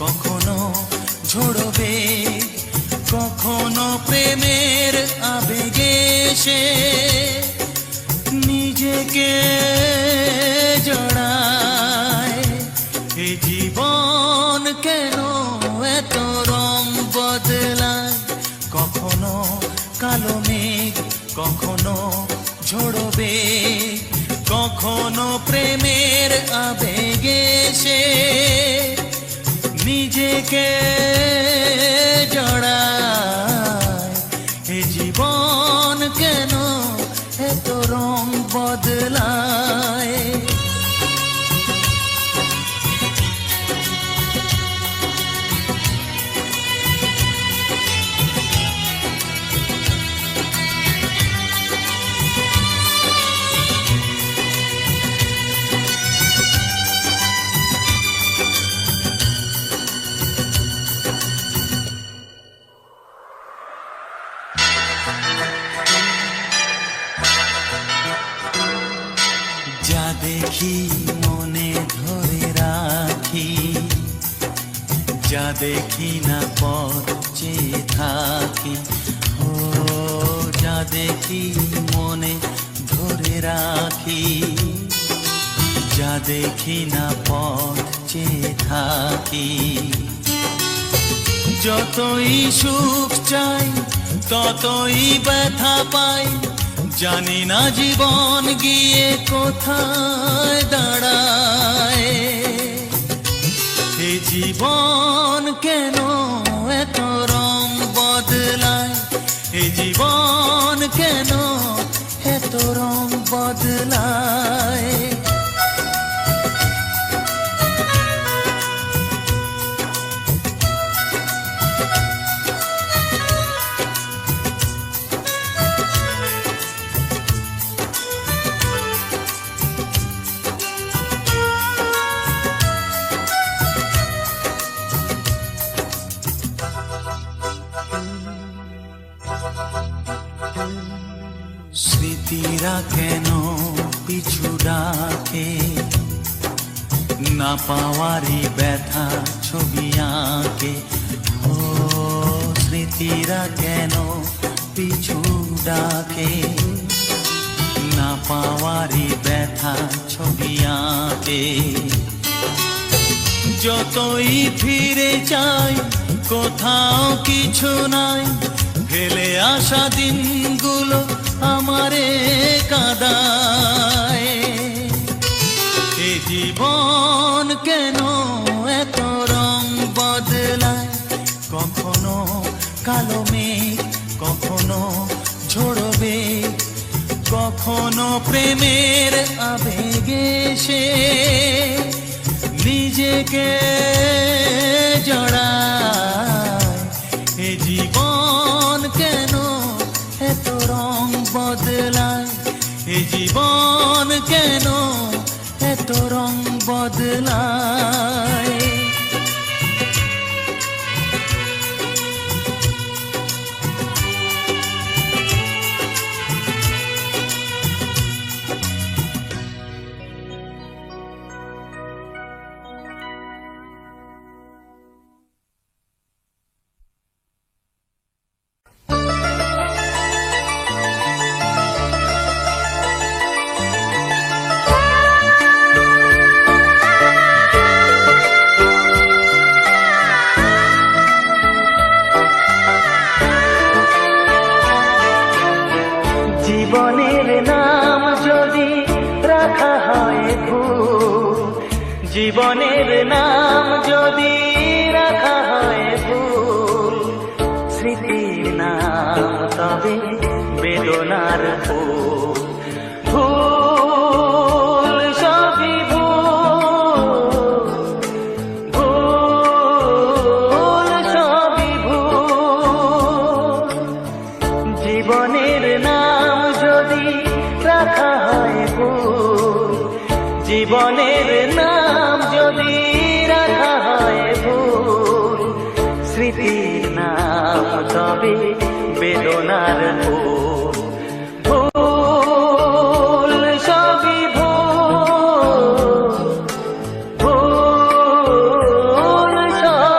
কখনো ঝোড়বে, কখনো প্রেমের আবেগে সে নিজেকে জড়ায়। এ জীবন কেন এত রং বদলায়, কখনো কালো মেঘ, কখনো ঝোড়বে, কখনো প্রেমের আবেগে সে নিজেকে জড়ায়। এ জীবন কেন এত রং বদলায়। যা দেখি মনে ধরে রাখি, যা দেখি না পথ চেয়ে থাকি। ও যা দেখি মনে ধরে রাখি, যা দেখি না পথ চেয়ে থাকি। যতই সুখ চাই ততই ব্যথা পাই, জানি না জীবন গিয়ে কোথায় দাঁড়ায়। এ জীবন কেন এত রং বদলায়, এ জীবন কেন এত রং বদলায়। স্মৃতিরা কেন পিছু ডাকে, না পাওয়ারই ব্যথা ছবি আঁকে। ও স্মৃতিরা কেন পিছু ডাকে, না পাওয়ারই ব্যথা ছবি আঁকে। যতই ফিরে চাই কোথাও কিছু নাই, ফেলে আসা দিনগুলো আমারে কাঁদায়। এ জীবন কেন এত রং বদলায়, কখনো কালো মেঘ, কখনো ঝোড়বে, কখনো প্রেমের আবেগে সে নিজেকে জড়ায়। এ জীবন কেন এত রং বদলায়, এ জীবন কেন এত রং বদলায়। জীবনের নাম যদি রাখা হয় ভুল, জীবনের নাম যদি রাখা হয় ভুল, স্মৃতির নাম তবে বেদনার ফুল। ভুল সবই ভুল, ভুল সবই ভুল। জীবনের নাম যদি রাখা হয় ভুল, জীবনের নাম যদি রাখা হয় ভুল, স্মৃতির নাম তবে বেদনার ফুল। ভুল সবই ভুল, ভুল সবই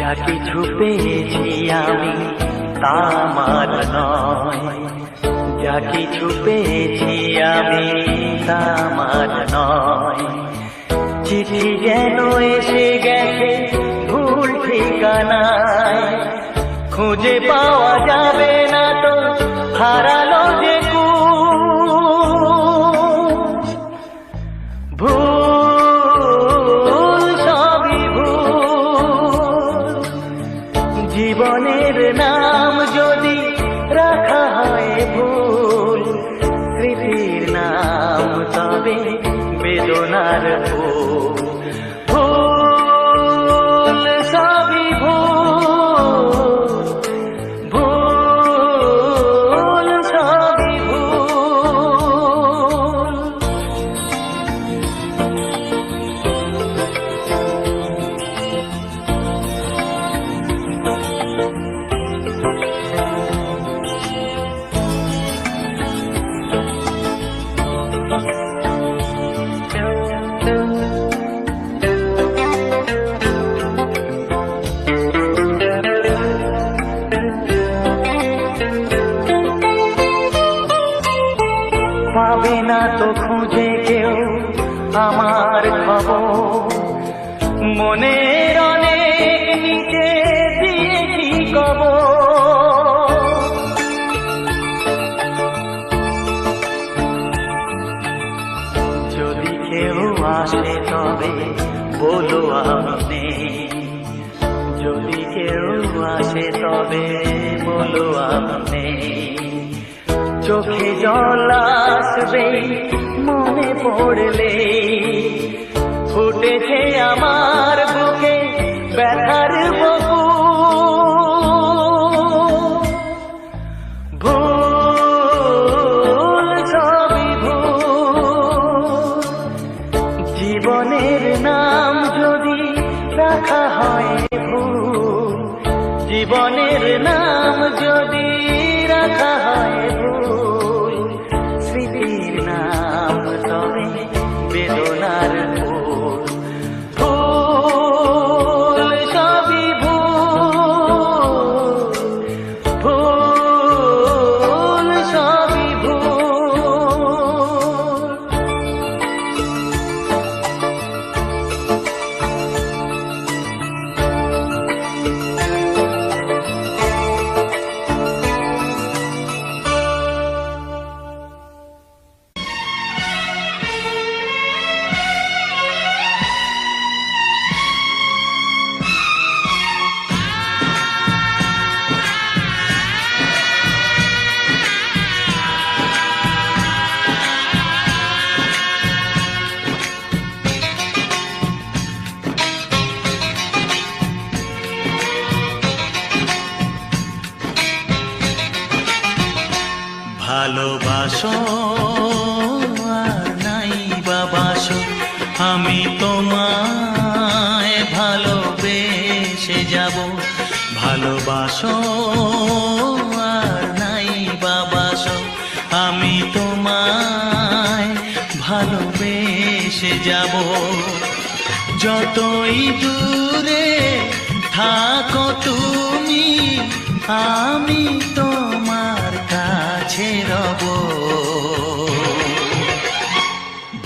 যা কিছু পেয়েছি আমি তা আমার নয়, যা কিছু পেয়েছি আমি তা আমার নয়। চিঠি যেন এসে গেছে ভুল ঠিকানায়, খুঁজে পাওয়া যাবে না তো হারালো যে ভুল সবই ভুল। জীবনের নাম যদি রাখা হয় ভুল, স্মৃতির নাম তবে বেদনার ফুল। ভুল সবই ভুল, ভুল সবই ভুল। পাবে না তো খুঁজে কেউ আমার খবর, মনের অনেক নিচে দিয়েছি কবর। যদি কেউ আসে তবে বলো আমি নেই, যদি কেউ আসে তবে বলো আমি নেই। চোখে জল আসবে মনে পড়লে, ফুটেছে আমার বুকে ব্যথার বুকু। ভুল সবই ভুল। জীবনের নাম যদি রাখা হয় ভুল, জীবনের নাম যদি রাখা হয় ভুল, স্মৃতির নাম তবে বেদনার ফুল। ভুল সবই ভুল, ভুল সবই ভুল। ভালোবাসো আর নাই বাবাসো, আমি তোমায় ভালোবেসে যাব। ভালোবাসো আর নাই বাবাসো, আমি তোমায় ভালোবেসে যাব। যতই দূরে থাকো তুমি, আমি তোমার কাছে রব।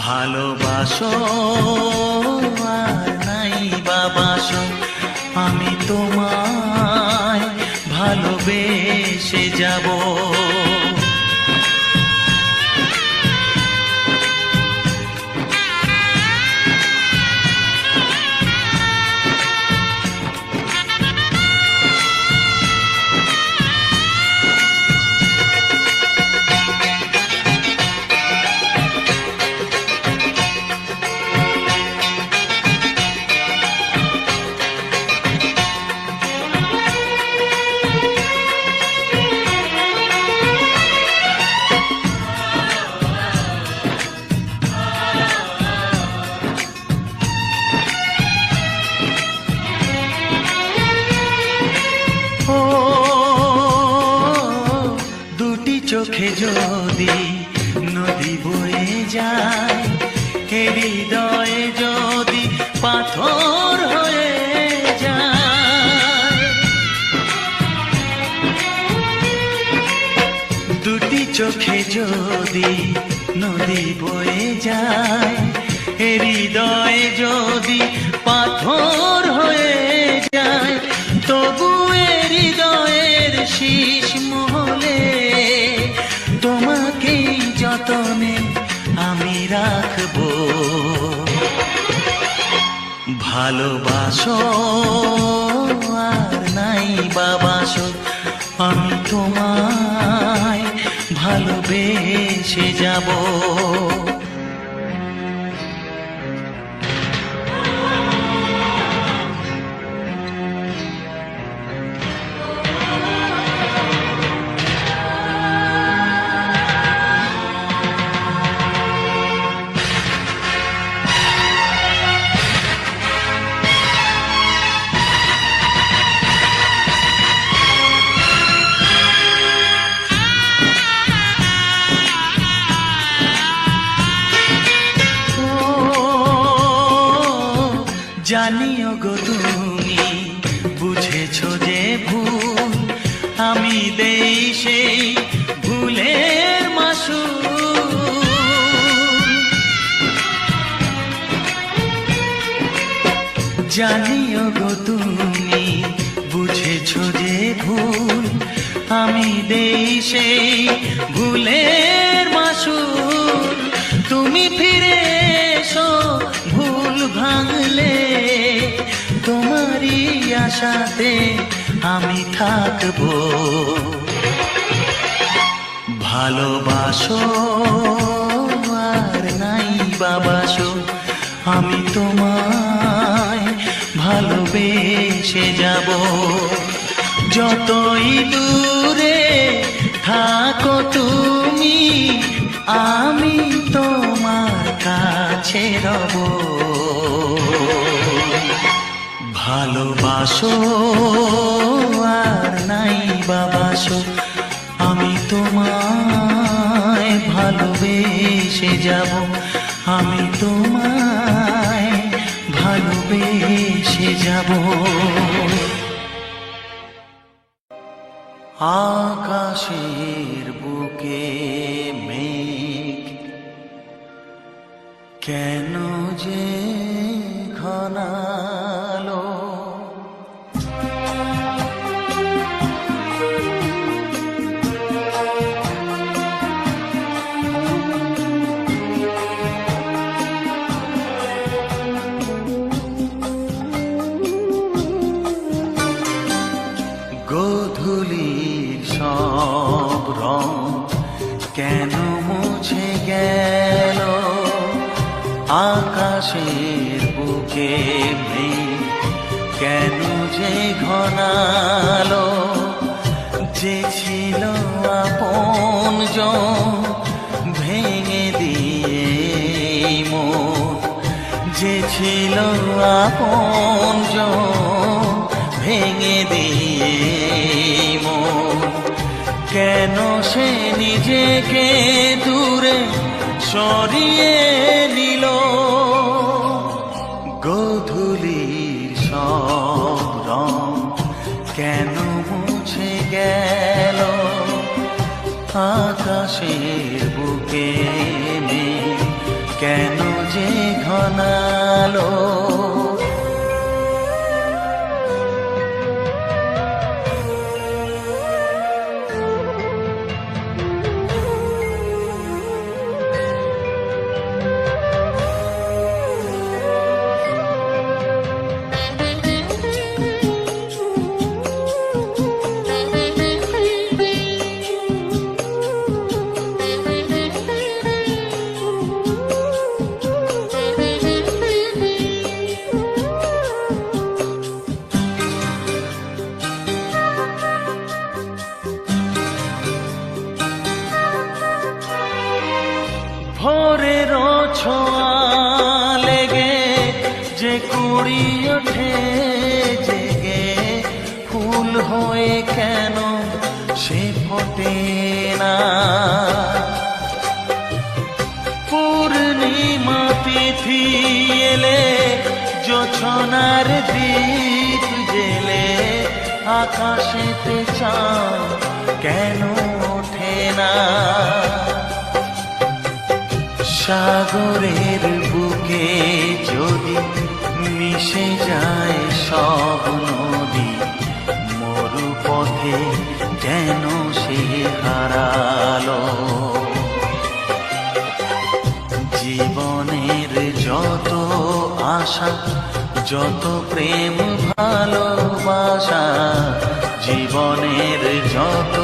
ভালোবাসো আর নাই বাবাসো, আমি তোমায় ভালোবেসে যাব। চোখে যদি নদী বয়ে যায়, হৃদয়ে যদি পাথর হয়ে যায়, চোখে যদি নদী বয়ে যায়, এ হৃদয় যদি পাথর হয়ে যায়, তবু এ হৃদয়ের শীষ মহলে তোমাকেই যতনে আমি রাখবো। ভালোবাসো আর নাই বাবাসো, আমি তোমায় ভালোবেসে যাব। জানিও গো তুমি বুঝেছো যে ভুল, আমি দেই সেই ভুলের মাসুল। জানিও গো তুমি বুঝেছো যে ভুল, আমি দেই সেই ভুলের মাসুল। তুমি ফিরে এসো ভুল ভাঙলে, তোমারই আশাতে আমি থাকবো। ভালোবাসো আর নাই বাবাসো, আমি তোমায় ভালোবেসে যাব। যতই দূরে থাকো তুমি, আমি তোমার কাছে রব। ভালোবাসো আর নাই বাবাসো, আমি তোমায় ভালোবেসে যাব। আমি তোমায় ভালোবেসে যাব। আকাশের বুকে মেঘ কেন যে ঘনালো, গোধূলির সব রং কেন মুছে গেল, আকাশের বুকে মেঘ কেন যে ঘনালো। যে ছিল আপনজন ভেঙে দিয়ে মন, যে ছিল আপনজন ভেঙে দিয়ে মন, কেন সে নিজেকে দূরে সরিয়ে নিল। গোধূলির সব রং কেন মুছে গেল, আকাশের বুকে মেঘ কেন যে ঘনালো। ভোরের ছোঁয়া লেগে যে কুড়ি ওঠে জেগে, ফুল হয়ে কেন সে ফোটে না। পূর্ণিমা তিথি এলে জোছনার দীপ জেলে, আকাশেতে চাঁদ কেন ওঠে না। সাগরের বুকে যদি মিশে যায় সব নদী, মরু পথে কেন সে হারালো? জীবনের যত আশা, যত প্রেম ভালোবাসা, জীবনের যত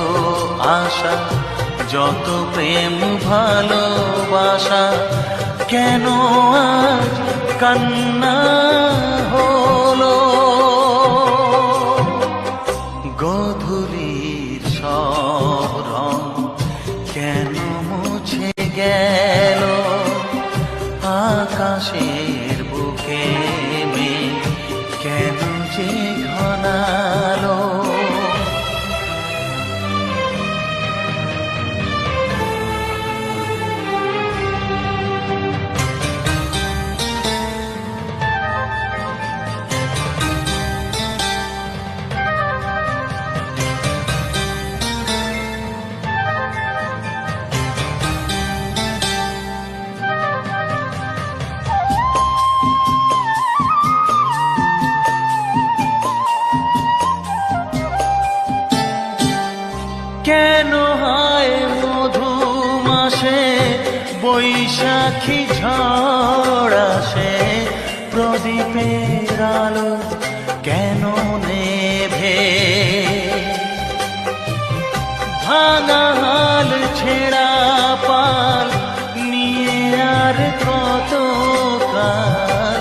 আশা, যত প্রেম ভালোবাসা, কেন আজ কান্না হলো? গোধূলির সব রং কেন মুছে গেল? আকাশের বুকে মেঘ কেন যে ঘনালো? কেন হয় মধুমাসে বৈশাখী ঝড় আসে? প্রদীপের আলো কেন নেভে? ভাঙা হাল ছেঁড়া পাল নিয়ে আর কত কাল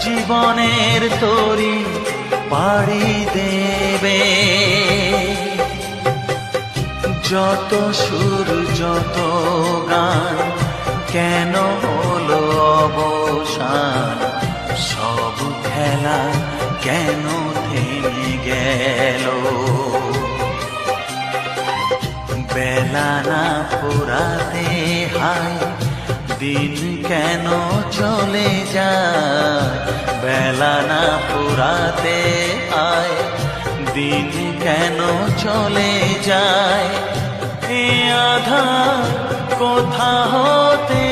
জীবনের তরি পাড়ি দেবে? যত সুর যত গান কেন হলো অবসান? সব খেলা কেন থেমে গেল? বেলা না ফুরাতে হায় দিন কেন চলে যায়? বেলা না ফুরাতে হায় দিন কেন চলে যায়? এ আধার কোথা হতে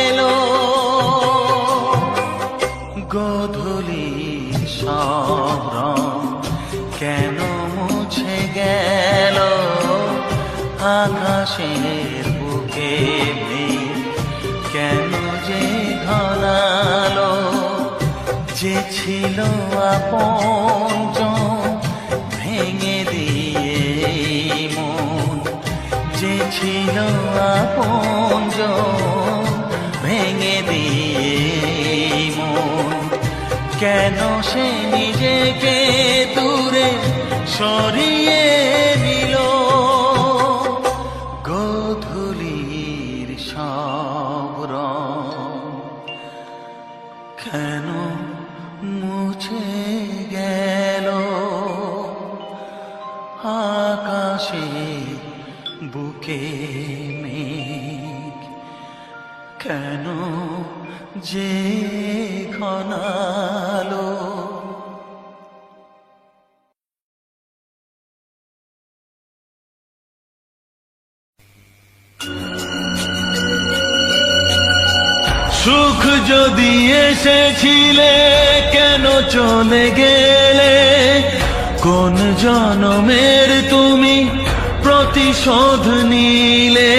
এলো? গোধূলির সব রং কেন মুছে গেল? আকাশের বুকে মেঘ কেন যে ঘনালো? যে ছিল আপনজন ভেঙে দিয়ে মন, যে ছিল আপনজন ভেঙে দিয়ে মন, কেন সে নিজেকে দূরে সরিয়ে নিল? গোধূলির সব রং কেন মুছে গেল? আকাশে বুকে মেঘ কেন যে ঘনালো? সুখ যদি এসেছিলে কেন চলে গেলে? কোন জনমের তুমি প্রতিশোধ নিলে?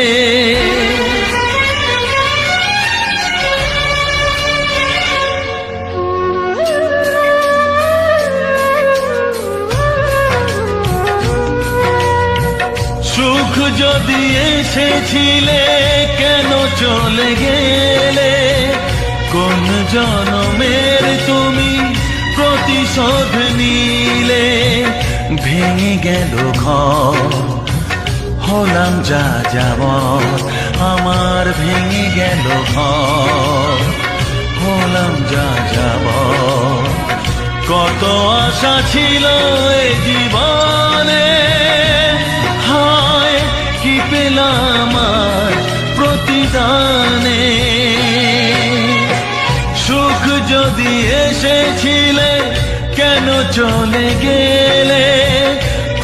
সুখ যদি এসেছিলে কেন চলে গেলে? কোন জনমের তুমি প্রতিশোধ নিলে? ভেঙে গেল ঘর হলাম যা যাবর, আমার ভেঙে গেল ঘর হলাম যা যাবর। কত আশা ছিল এ জীবনে, হায় কি পেলাম আজ প্রতিদানে? সুখ যদি এসেছিলে কেন চলে গেলে?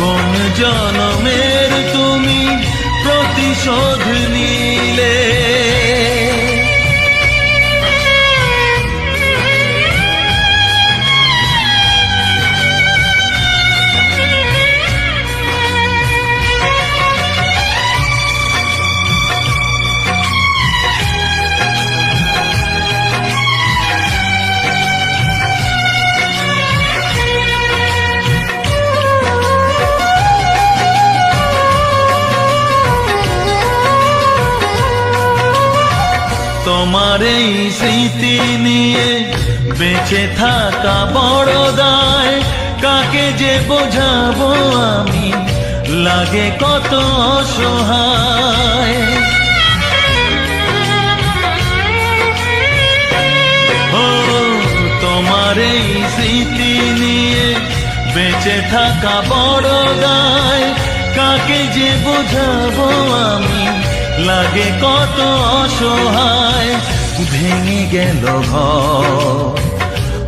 কোন জনমের তুমি তোমার এই স্মৃতি নিয়ে বেঁচে থাকা বড় দায়, কাকে যে বোঝাবো আমি, লাগে কত অসহায়। ও তোমার এই স্মৃতি নিয়ে বেঁচে থাকা বড় দায়, কাকে যে বোঝাবো আমি, লাগে কত অসহায়। ভেঙে গেল ঘর,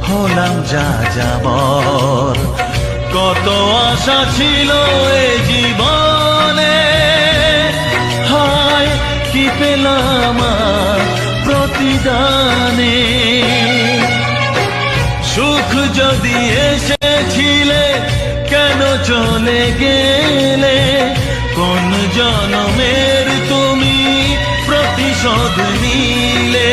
হলাম যা যাবর, কত আশা ছিল এ জীবনে, হায় কি পেলাম আর প্রতিদানে। সুখ যদি এসেছিলে কেন চলে গেলে, কোন জনমের তুমি প্রতিশোধ নিলে।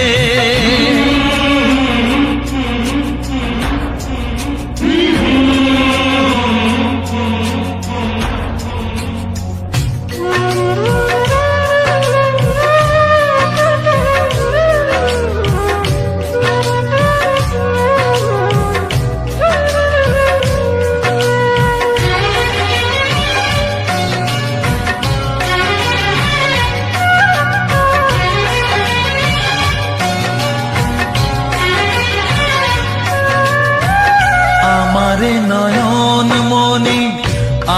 আমারে নয়ন মনি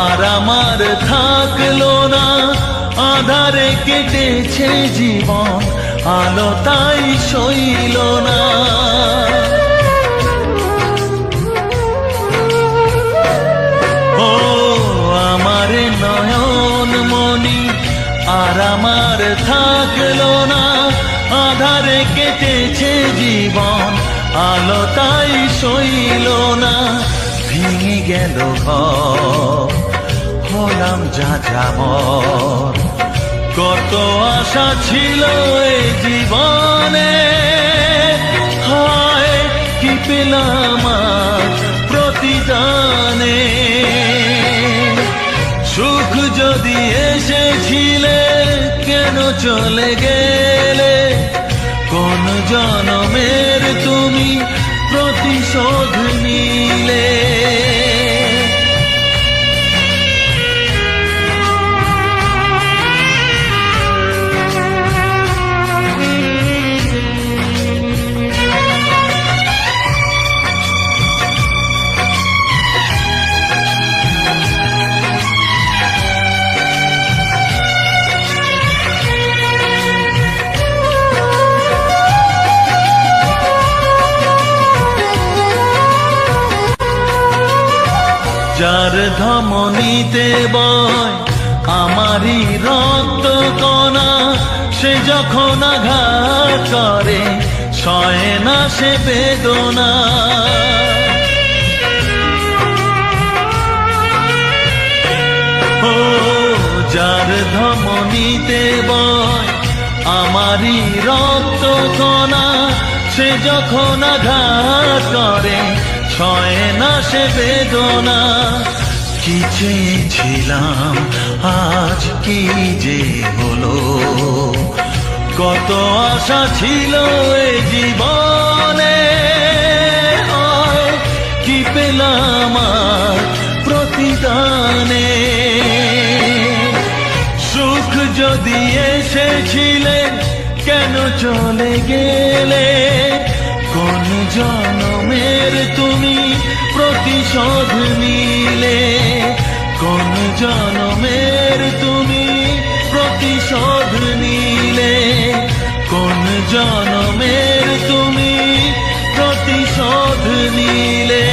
আর আমার থাকলো না, আধারে কেটেছে জীবন, আলো তাই সইল না। ও আমারে নয়ন মনি আর আমার থাকলো না, আধারে কেটেছে জীবন, আলো তাই সইল না। ভেঙে গেল ঘর, হলাম যা যাবর, কত আশা ছিল এ জীবনে, হায় কি পেলাম আজ প্রতিদানে। সুখ যদি এসেছিলে কেন চলে গেলে, কোন জনমের তুমি প্রতিশোধ নিলে। যার ধমনীতে বয় আমারই রক্ত কণা, সে যখন আঘাত করে সয় না সে বেদনা। ও যার ধমনীতে বয় আমারই রক্ত কণা, সে যখন আঘাত করে সয় না সে বেদনা। কি চেয়েছিলাম আজ কি যে হলো, কত আশা ছিল এ জীবনে, হয় কি পেলাম আর প্রতিদানে। সুখ যদি এসেছিলে কেন চলে গেলে, কোন জনমের তুমি প্রতিশোধ নিলে, কোন জনমের তুমি প্রতিশোধ নিলে, কোন জনমের তুমি প্রতিশোধ নিলে।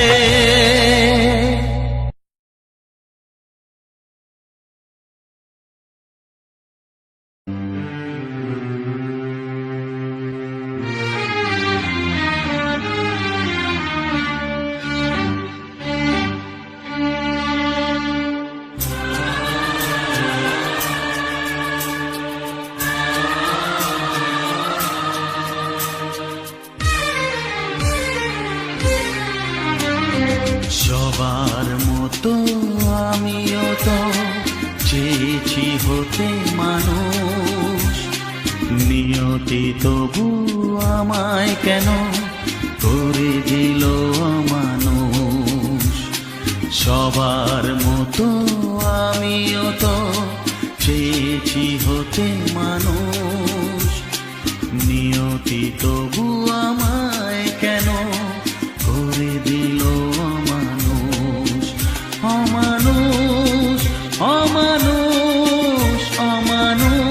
সবার মতো আমিও তো চেয়েছি হতে মানুষ, নিয়তি তবু আমায় কেন করে দিল অমানুষ। সবার মতো আমিও তো চেয়েছি হতে মানুষ, নিয়তি তবু আমায় কেন করে দিল অমানুষ। অমানুষ অমানুষ অমানুষ।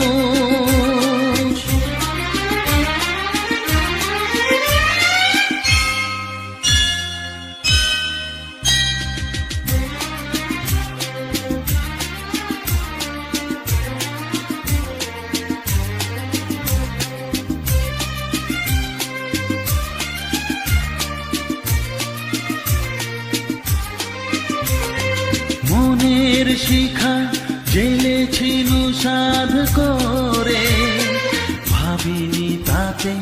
মনের শিখা জেলেছিল সাধ করে, ভাবিনি তাতে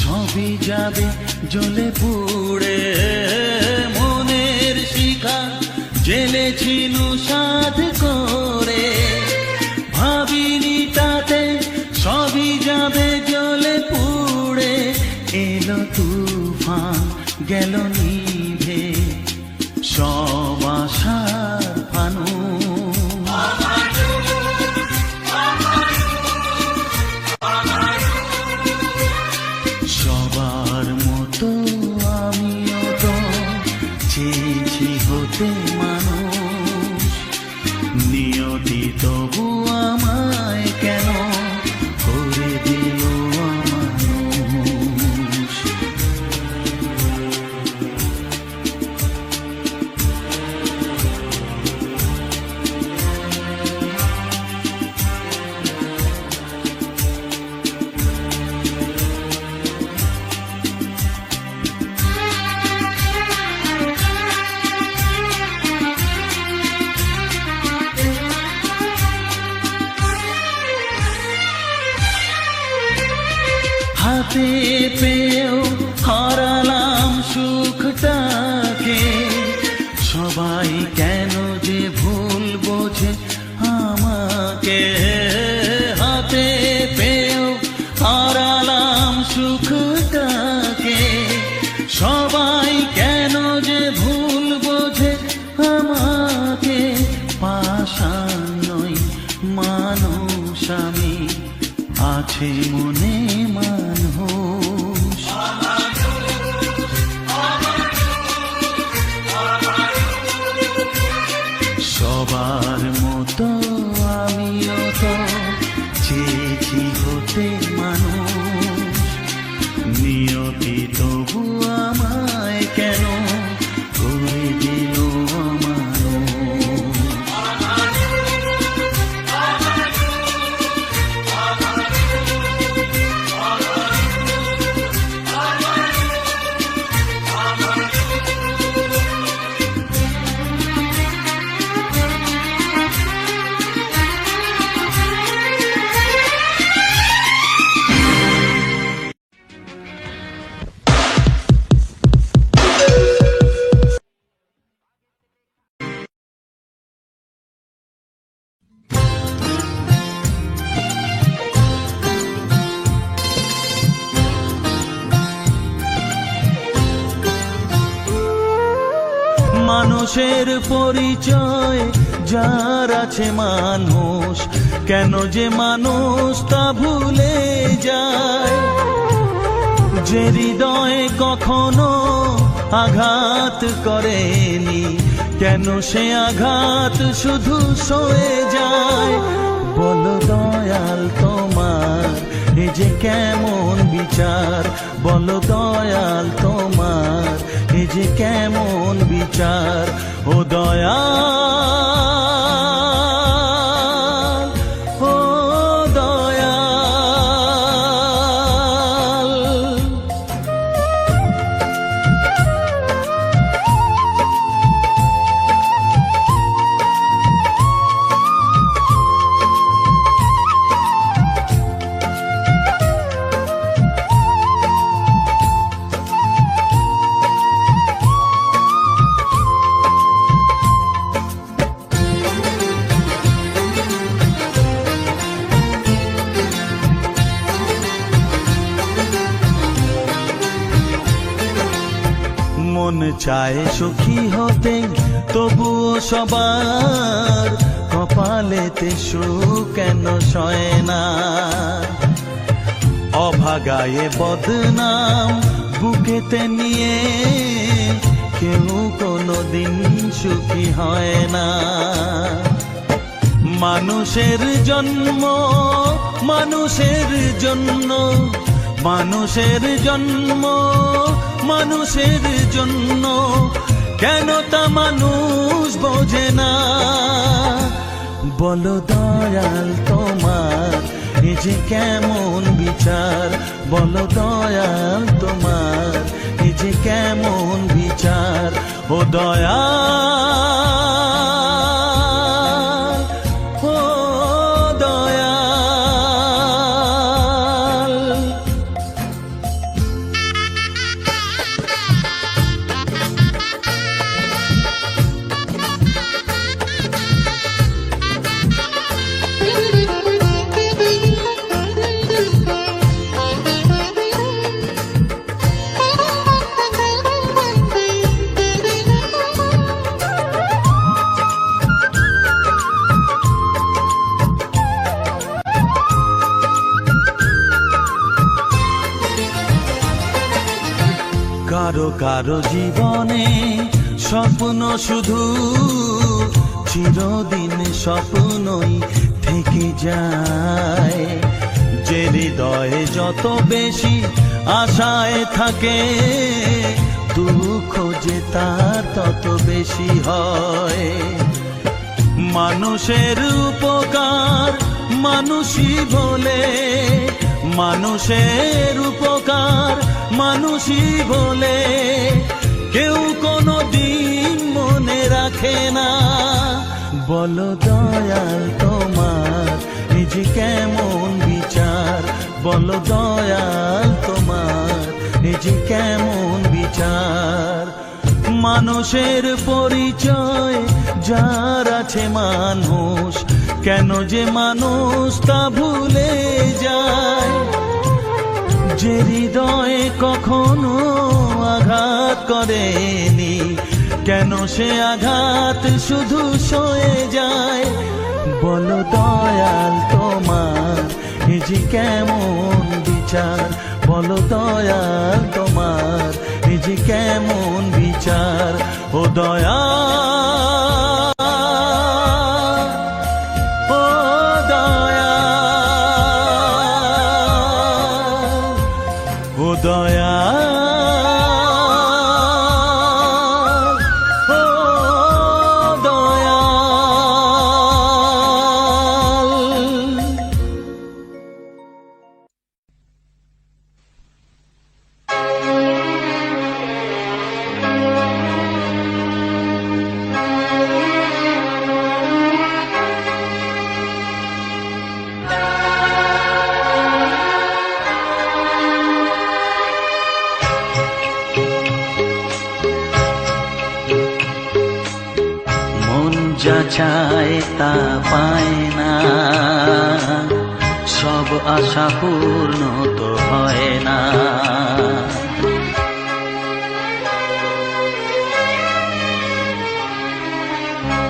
সবই যাবে জ্বলে পুড়ে। মনের শিখা জেলেছিল সাধ করে, ভাবিনি তাতে সবই যাবে জ্বলে পুড়ে। এলো তুফান গেল নিভে সব আশার ফানুষ। সবার মতো আমিও তো চেয়েছি হতে মানুষ, নিয়তি তবু আমায় কেন করে দিল অমানুষ। হাতে পেয়েও হারালাম সুখটাকে, সবাই কেন যে ভুল বোঝে আমাকে। হাতে পেয়েও হারালাম সুখটাকে, সবাই কেন যে ভুল বোঝে আমাকে। পাষাণ নই মানুষ আমি, আছে মনে মানুষ। সবার মতো আমিও তো চেয়েছি হতে মানুষ, নিয়তি তবু আমায় কেন করে দিল অমানুষ। মানুষের পরিচয় যার আছে মানুষ, কেন যে মানুষ তা ভুলে যায়। যে হৃদয় কখনো আঘাত করেনি, কেন সে আঘাত শুধু সয়ে যায়। বলো দয়াল তোমার এ যে কেমন বিচার, বলো দয়াল তোমার এ যে কেমন বিচার। ও দয়াল, ও দয়াল। চায় সুখী হতে, তবুও সবার কপালেতে সুখ কেন সয় না। অভাগায়ে বদনাম বুকেতে নিয়ে কেউ কোনোদিন সুখী হয় না। মানুষের জন্ম মানুষের জন্য, মানুষের জন্ম মানুষের জন্য, কেন তা মানুষ বোঝে না। বলো দয়াল তোমার এ যে কেমন বিচার, বলো দয়াল তোমার এ যে কেমন বিচার। ও দয়াল, ও দয়াল। কারো কারো জীবনে স্বপ্ন শুধু চিরদিন স্বপ্নই থেকে যায়। যে হৃদয়ে যত বেশি আশায় থাকে, দুঃখ যে তার তত বেশি হয়। মানুষের উপকার মানুষই বলে, মানুষের উপকার মানুষই বলে, কেউ কোনো দিন মনে রাখে না। বলো দয়াল তোমার এ যে কেমন বিচার, বলো দয়াল তোমার এ যে কেমন বিচার। মানুষের পরিচয় যার আছে মানুষ, কেন যে মানুষ তা ভুলে যায়। যে হৃদয়ে কখনো আঘাত করেনি, কেন সে আঘাত শুধু সয়ে যায়। বলো দয়াল তোমার এ যে কেমন বিচার, বলো দয়াল তোমার এ যে কেমন বিচার। ও দয়াল, ও দয়াল, ও দয়াল, ও দয়াল। যা চায় তা পায় না, সব আশা পূর্ণ তো হয় না।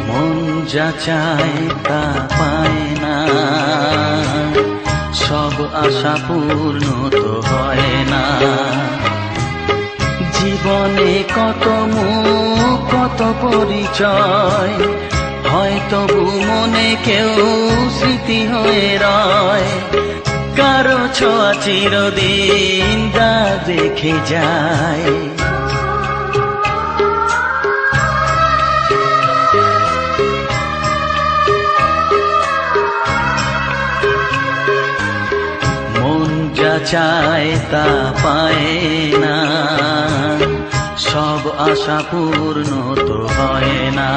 মন যা চায় তা পায় না, সব আশা পূর্ণ তো হয় না। জীবনে কত মুখ কত পরিচয়, হয়তো মনে কেউ স্মৃতি হয়ে রয়। কারো ছোঁয়া চিরদিন দাগ রেখে যায়। মন যা চায় তা পায় না, সব আশা পূর্ণ তো হয় না।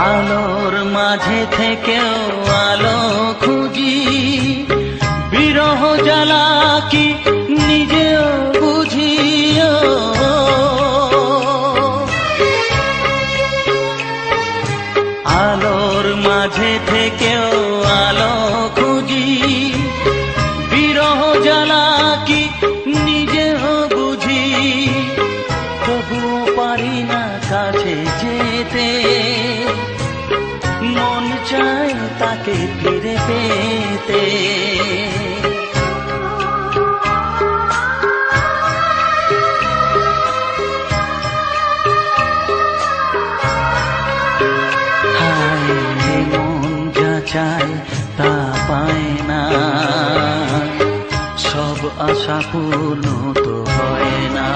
আলোর মাঝে থেকেও আলো খুঁজি, বিরহ জ্বালা কি নিজেও বুঝি। আলোর মাঝে থেকেও আলো খুঁজি, বিরহ জ্বালা কি নিজেও বুঝি। তবুও পারি না কাছে যেতে, মন চায় তাকে ফিরে পেতে। হায় মন যা চায় তা পায় না, সব আশা পূর্ণ তো হয় না।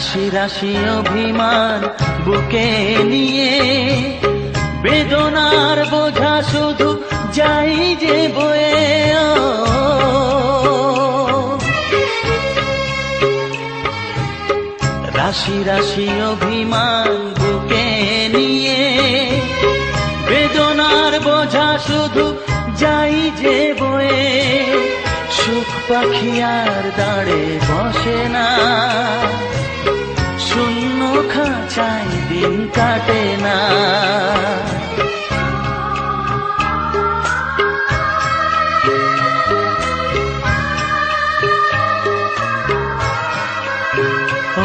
রাশি রাশি অভিমান বুকে নিয়ে, বেদনার বোঝা শুধু যাই যে বয়ে। রাশি রাশি অভিমান বুকে নিয়ে, বেদনার বোঝা শুধু যাই যে বয়ে। সুখ পাখি আর দাঁড়ে বসে না, শূন্য খাঁচায় দিন কাটে না।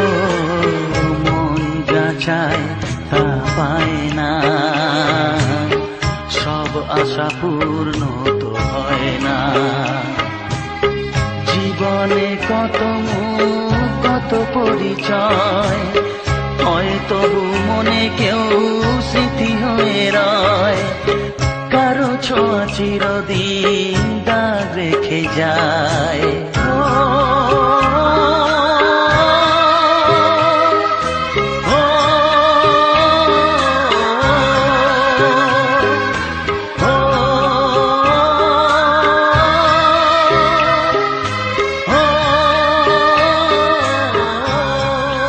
ও মন যা চায় তা পায় না, সব আশা পূর্ণ তো হয় না। জীবনে কত মুখ কত পরিচয়, হয়তো মনে কেউ স্মৃতি হয়ে রয়। কারো ছোঁয়া চিরদিন দাগ রেখে যায়।